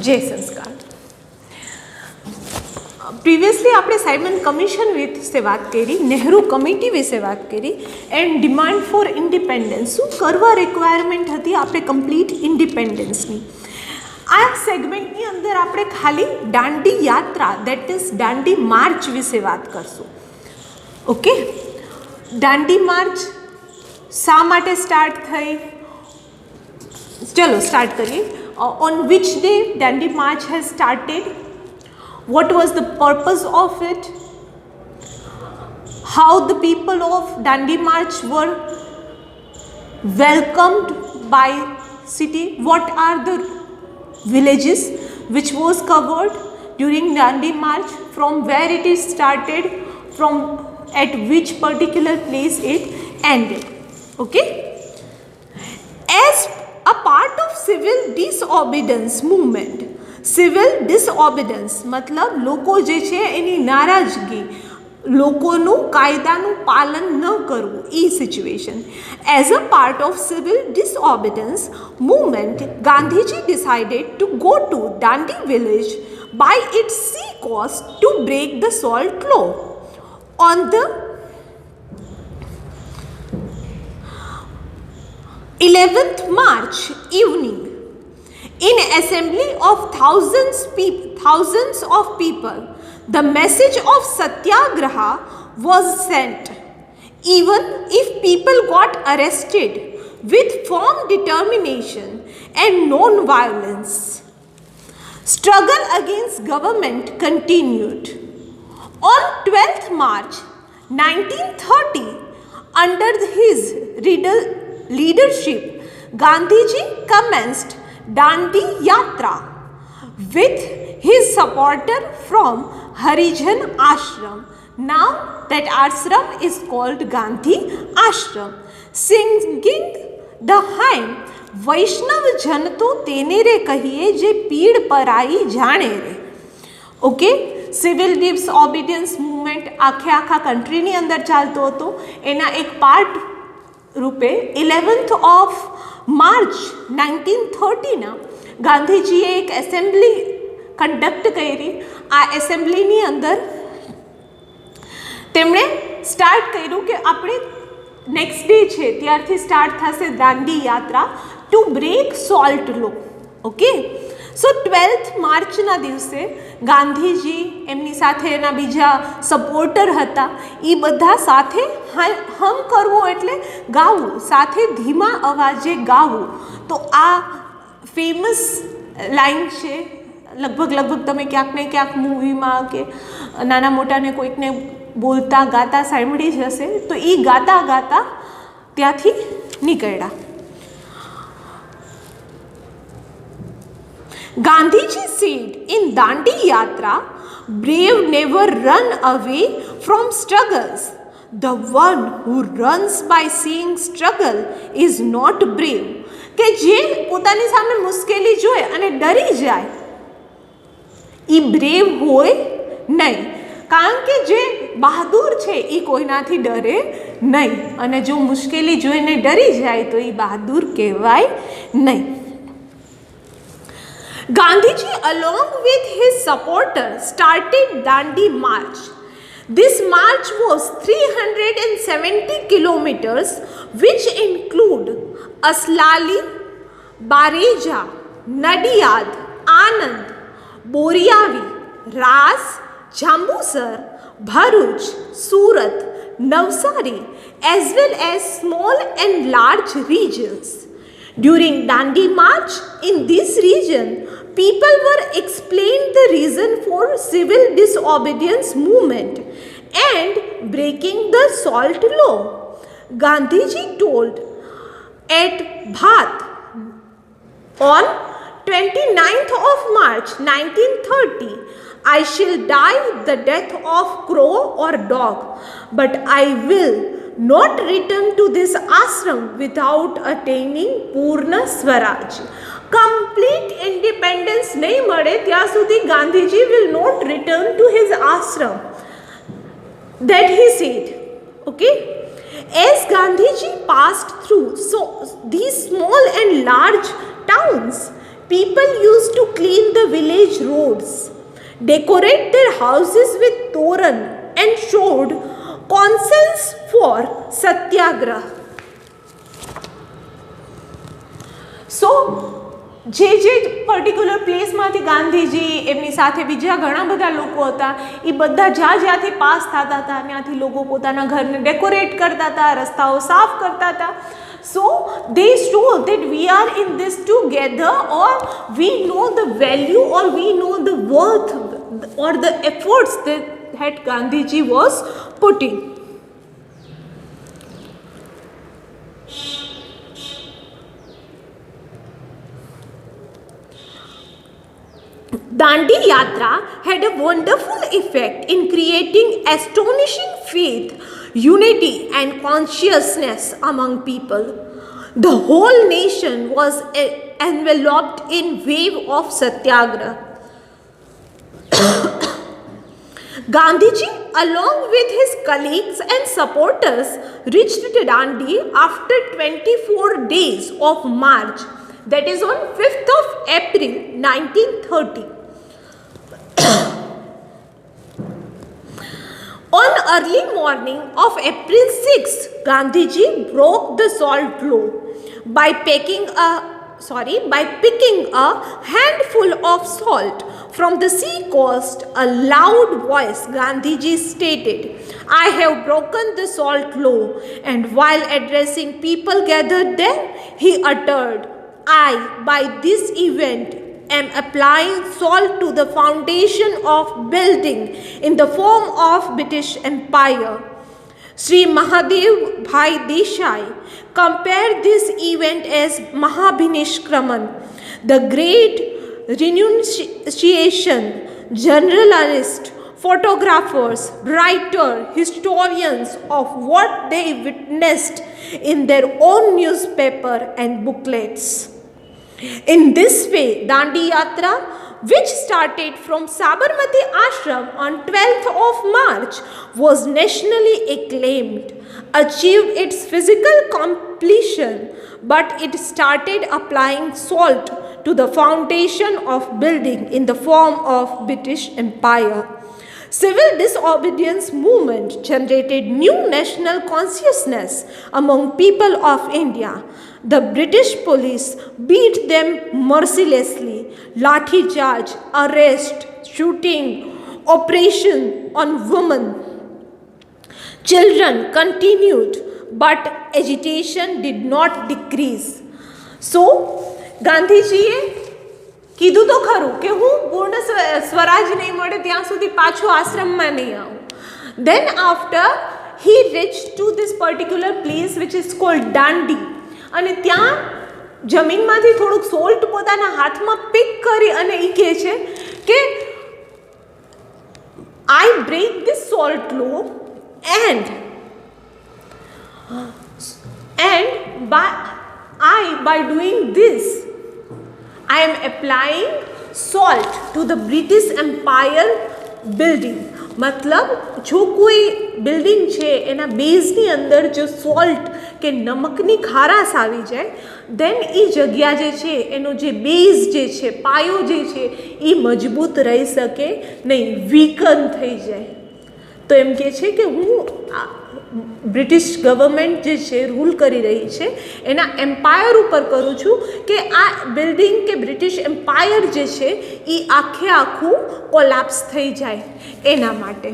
जय संस्कार। प्रीवियसली આપણે સાયમન કમિશન વિશે વાત કરી, નહેરુ કમિટી વિશે વાત કરી એન્ડ ડિમાન્ડ ફોર ઇન્ડિપેન્ડન્સ, શું કરવા રિક્વાયરમેન્ટ હતી આપણે કમ્પ્લીટ ઇન્ડિપેન્ડન્સની. આ સેગમેન્ટની અંદર આપણે ખાલી દાંડી યાત્રા દેટ ઇઝ દાંડી માર્ચ વિશે વાત કરશું. ઓકે, દાંડી માર્ચ શા માટે સ્ટાર્ટ થઈ? ચલો સ્ટાર્ટ કરીએ. On which day Dandi March has started? What was the purpose of it? How the people of Dandi March were welcomed by city? What are the villages which was covered during Dandi March? From where it is started? From at which particular place it ended? Okay. As a part of civil disobedience movement, civil disobedience મતલબ લોકો જે છે એની નારાજગી, લોકોનું કાયદાનું પાલન ન કરવું, એ situation. As a part of civil disobedience movement, Gandhiji decided to go to Dandi village by its sea coast to break the salt law. On the 11th March evening, in assembly of thousands of people, the message of satyagraha was sent. Even if people got arrested, with firm determination and non-violence, struggle against government continued. On 12th March 1930, under his leadership, Gandhiji commenced Dandi Yatra with his supporter from Harijan Ashram. Now that ashram is called Gandhi Ashram. Singing the hymn Vaishnav Jan તો તેને રે કહીએ જે પીડ પરાઈ જાણે રે. Okay, civil ડિસઓબિડિયન્સ movement આખા કન્ટ્રીની અંદર ચાલતો હતો. એના એક પાર્ટ રૂપે 11th of માર્ચ 1930ના ગાંધીજીએ એક એસેમ્બલી કન્ડક્ટ કરી. આ એસેમ્બલીની અંદર તેમણે સ્ટાર્ટ કર્યું કે આપણે નેક્સ્ટ ડે છે ત્યારથી સ્ટાર્ટ થશે Dandi Yatra to break salt law. Okay, so 12th માર્ચના દિવસે ગાંધીજી, એમની સાથે એના બીજા સપોર્ટર હતા, એ બધા સાથે હમ કરવું એટલે ગાવું, સાથે ધીમા અવાજે ગાવું. તો આ ફેમસ લાઈન છે, લગભગ તમે ક્યાંક ને ક્યાંક મૂવીમાં કે નાના મોટાને કોઈકને બોલતા ગાતા સાંભળી જ હશે. તો એ ગાતા ગાતા ત્યાંથી નીકળ્યા. Gandhiji said in Dandi Yatra, brave never run away from struggles. The one who runs by seeing struggle is not brave. કે જે પોતાની સામે મુશ્કેલી જોઈ અને ડરી જાય એ બ્રેવ હોય નહીં. કારણ કે જે બહાદુર છે એ કોઈનાથી ડરે નહીં, અને જો મુશ્કેલી જોઈને ડરી જાય તો એ બહાદુર કહેવાય નહીં. Gandhiji, along with his supporters, started Dandi March. This march was 370 kilometers, which include Aslali, Bareja, Nadiyad, Anand, Boriavi, Ras, Jambusar, Bharuch, Surat, Navsari, as well as small and large regions. During Dandi March, in this region, people were explained the reason for civil disobedience movement and breaking the salt law. Gandhiji told at Bhat on 29th of March 1930, I shall die the death of crow or dog, but I will not return to this ashram without attaining Purna Swaraj. Complete independence nahi male ત્યાં સુધી Gandhiji will not return to his ashram. That he said. Okay. As Gandhiji passed through these small and large towns, people used to clean the village roads, decorate their houses with toran, and showed conscience for satyagrah. So, જે particular પ્લેસમાંથી Gandhiji એમની સાથે બીજા ઘણા બધા લોકો હતા એ બધા જ્યાંથી પાસ થતા હતા ત્યાંથી લોકો પોતાના ઘરને ડેકોરેટ કરતા હતા, રસ્તાઓ સાફ કરતા હતા. So they show that we are in this together, or we know the value, or we know the worth, or the efforts that Gandhiji was putting. Dandi Yatra had a wonderful effect in creating astonishing faith, unity and consciousness among people. The whole nation was enveloped in wave of satyagrah. Gandhiji, along with his colleagues and supporters, reached Dandi after 24 days of march, that is on 5th of April 1930. On early morning of April 6, Gandhiji broke the salt law by picking a handful of salt from the sea coast. A loud voice, Gandhiji stated, "I have broken the salt law," and while addressing people gathered there, he uttered, "I, by this event, am applying salt to the foundation of building in the form of British Empire." Sri Mahadev Bhai Desai compared this event as Mahabhinishkraman, the great renunciation. Journalists, photographers, writers, historians of what they witnessed in their own newspaper and booklets. In this way, Dandi Yatra, which started from Sabarmati Ashram on 12th of March, was nationally acclaimed, achieved its physical completion, but it started applying salt to the foundation of building in the form of British Empire. Civil disobedience movement generated new national consciousness among people of India. The British police beat them mercilessly. Lathi charge, arrest, shooting, operation on women, children continued, but agitation did not decrease. So, ગાંધીજીએ કીધું તો ખરું કે હું પૂર્ણ સ્વરાજ નહીં મળે ત્યાં સુધી પાછો આશ્રમમાં નહીં આવું. Then after he reached to this particular place which is called Dandi, અને ત્યાં જમીનમાંથી થોડુંક સોલ્ટ પોતાના હાથમાં પિક કરી અને એ કહે છે કે I break this salt law and by doing this I am applying salt to the British Empire building. मतलब जो कोई બિલ્ડિંગ છે એના બેઝની અંદર જો સોલ્ટ કે નમકની ખારાશ આવી જાય દેન એ જગ્યા જે છે એનો જે બેઝ જે છે પાયો જે છે એ મજબૂત રહી શકે નહીં, વીકન થઈ જાય. તો એમ કહે છે કે હું બ્રિટિશ ગવર્મેન્ટ જે છે રૂલ કરી રહી છે એના એમ્પાયર ઉપર કરું છું કે આ બિલ્ડિંગ કે બ્રિટિશ એમ્પાયર જે છે એ આખે આખું કોલાપ્સ થઈ જાય એના માટે.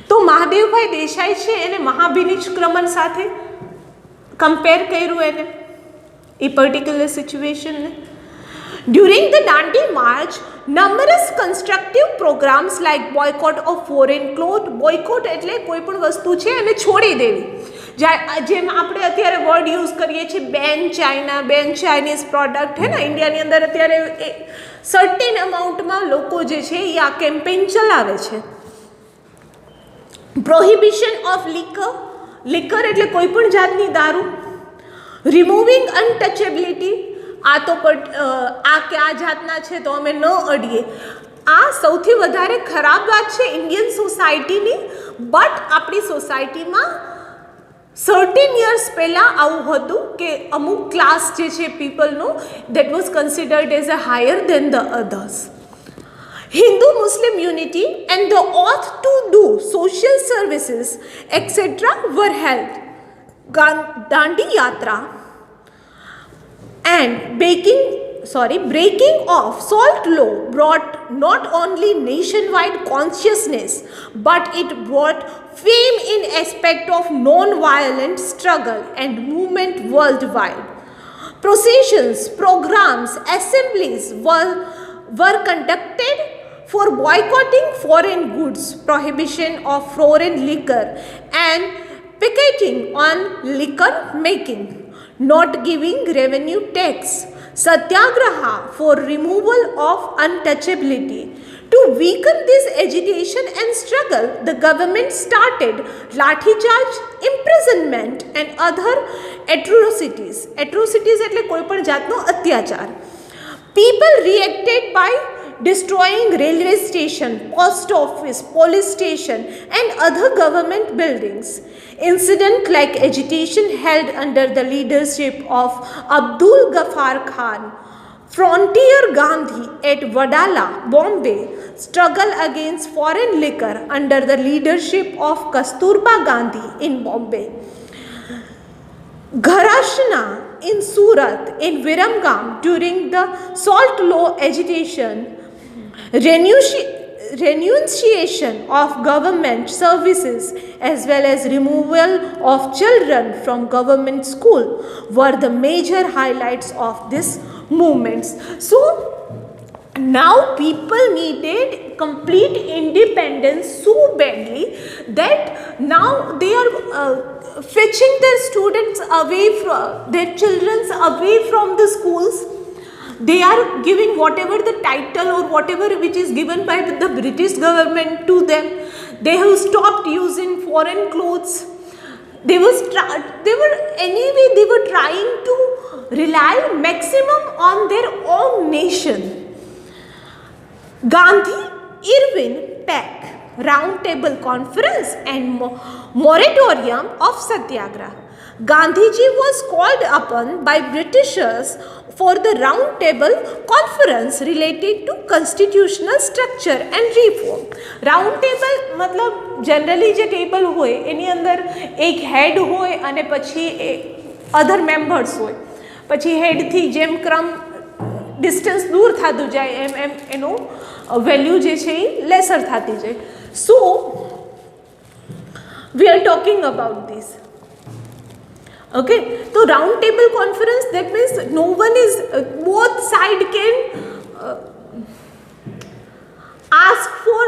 તો મહાદેવભાઈ દેસાઈ છે એને મહાભિનિષ્ક્રમણ સાથે કમ્પેર કર્યું એને એ particular સિચ્યુએશનને. During the Dandi March, numerous constructive programs like boycott of foreign clothes, boycott એટલે કોઈ પણ વસ્તુ છે એને છોડી દેવી, જેમ આપણે અત્યારે વર્ડ યુઝ કરીએ છીએ બેન ચાઇના, બેન ચાઇનીઝ પ્રોડક્ટ હે ને, ઇન્ડિયાની અંદર અત્યારે સર્ટેન અમાઉન્ટમાં લોકો જે છે એ આ કેમ્પેઇન ચલાવે છે. પ્રોહિબિશન ઓફ લિકર એટલે કોઈ પણ જાતની દારૂ, રિમૂવિંગ અનટચેબિલિટી, આ તો આ કયા જાતના છે તો અમે ન અડીએ, આ સૌથી વધારે ખરાબ વાત છે ઇન્ડિયન સોસાયટીની. બટ આપણી સોસાયટીમાં સર્ટેન યર્સ પહેલાં આવું હતું કે અમુક ક્લાસ જે છે પીપલનો that was considered as a higher than the others. Hindu Muslim unity and the oath to do social services etc. were held. Dandi Yatra and breaking of salt law brought not only nationwide consciousness but it brought fame in aspect of non-violent struggle and movement worldwide. Processions, programs, assemblies were conducted for boycotting foreign goods, prohibition of foreign liquor and picketing on liquor making, not giving revenue tax, satyagraha for removal of untouchability. To weaken this agitation and struggle, the government started lathi charge, imprisonment and other atrocities. Atrocities એટલે કોઈ પણ જાતનો અત્યાચાર. People reacted by destroying railway station, post office, police station and other government buildings. Incident like agitation held under the leadership of Abdul Ghaffar Khan, Frontier Gandhi at Wadala, Bombay, struggle against foreign liquor under the leadership of Kasturba Gandhi in Bombay. Gharashna in Surat, in Viramgam during the salt law agitation, renunciation of government services as well as removal of children from government school were the major highlights of this movements. So now people needed complete independence so badly that now they are fetching their students away from their children away from the schools. They are giving whatever the title or whatever which is given by the British government to them. They have stopped using foreign clothes. They were trying to rely maximum on their own nation. Gandhi Irwin Pact, Round Table Conference and Moratorium of Satyagraha. Gandhiji was called upon by Britishers for the Round Table Conference related to constitutional structure and reform. Round Table मतलब generally જે table હોય એની અંદર એક head હોય અને પછી other members હોય. પછી head થી જેમ ક્રમ distance દૂર થતું જાય એમ એનું value જે છે એ lesser થતી જાય. So we are talking about this. Okay, so round table conference, that means no one is, both side can ask for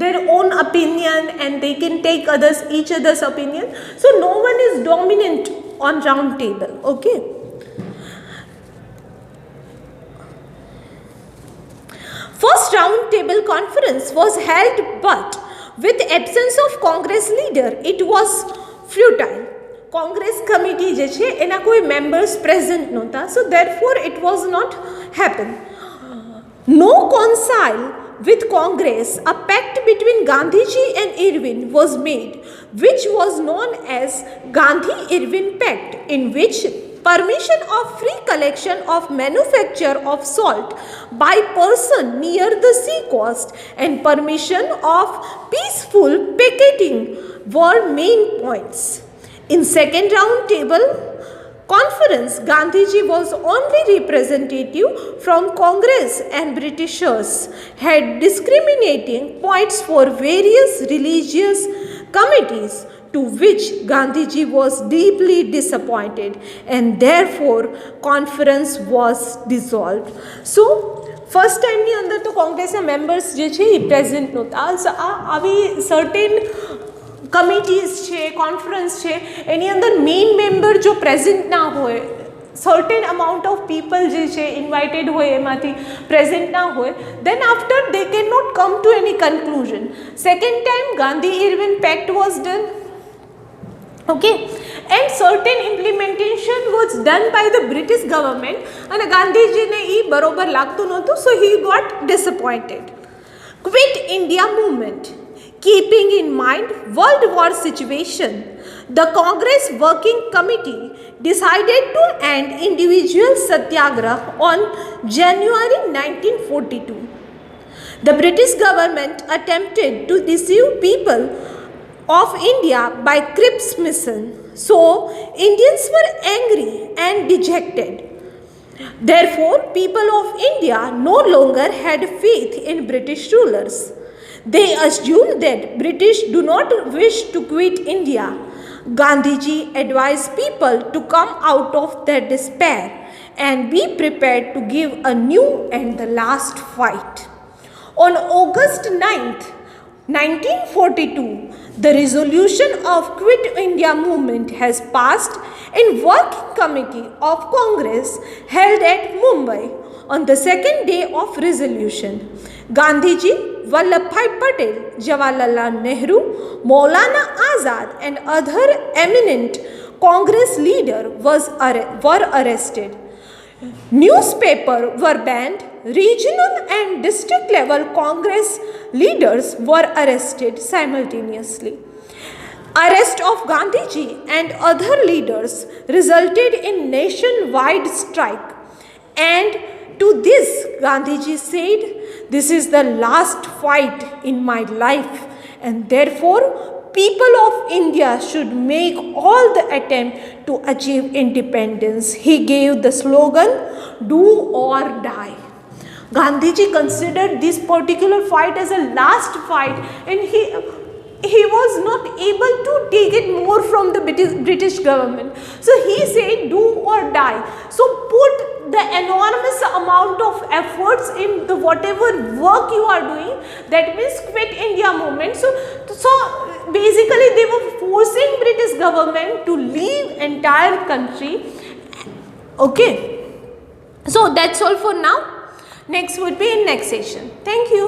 their own opinion and they can take each other's opinion. So no one is dominant on round table. Okay. First round table conference was held, but with absence of Congress leader, it was futile. Congress committee જે છે એના કોઈ members present નહોતા, so therefore it was not happen. No concile with Congress, a pact between Gandhiji and Irwin was made, which was known as Gandhi-Irwin Pact, in which permission of free collection of manufacture of salt by person near the sea coast and permission of peaceful picketing were main points. In second round table conference, Gandhiji was only representative from Congress and Britishers had discriminating points for various religious committees, to which Gandhiji was deeply disappointed and therefore conference was dissolved. So first time ની અંદર તો કોંગ્રેસના members જે છે એ present નહોતા. આવી certain committees છે, conference છે, એની અંદર મેઇન મેમ્બર જો પ્રેઝન્ટ ના હોય, સર્ટેન અમાઉન્ટ ઓફ પીપલ જે છે ઇન્વાઇટેડ હોય એમાંથી પ્રેઝન્ટ ના હોય, then after they cannot come to any conclusion. Second time Gandhi-Irwin Pact was done. Okay, and certain implementation was done by the British government and ગાંધીજીને એ બરોબર લાગતું નહોતું, so he got disappointed. Quit India movement. Keeping in mind World War situation, the Congress Working Committee decided to end individual satyagraha on January 1942. The British government attempted to deceive people of India by Cripps mission, so Indians were angry and dejected. Therefore, people of India no longer had faith in British rulers. They assumed that British do not wish to quit India. Gandhiji advised people to come out of their despair and be prepared to give a new and the last fight. On August 9th, 1942, the resolution of Quit India movement has passed in Working Committee of Congress held at Mumbai on the second day of resolution. Gandhiji, Vallabhbhai Patel, Jawaharlal Nehru, Maulana Azad and other eminent Congress leaders were arrested. Newspapers were banned. Regional and district level Congress leaders were arrested simultaneously. Arrest of Gandhiji and other leaders resulted in nationwide strike, and to this Gandhiji said, "This is the last fight in my life, and therefore people of India should make all the attempt to achieve independence." He gave the slogan, "Do or die." Gandhiji considered this particular fight as a last fight, and he was not able to take it more from the British government. So he said, "Do or die." So put the enormous amount of efforts in the whatever work you are doing, that means Quit India movement. So basically they were forcing British government to leave entire country. Okay. So that's all for now. Next would be in next session. Thank you.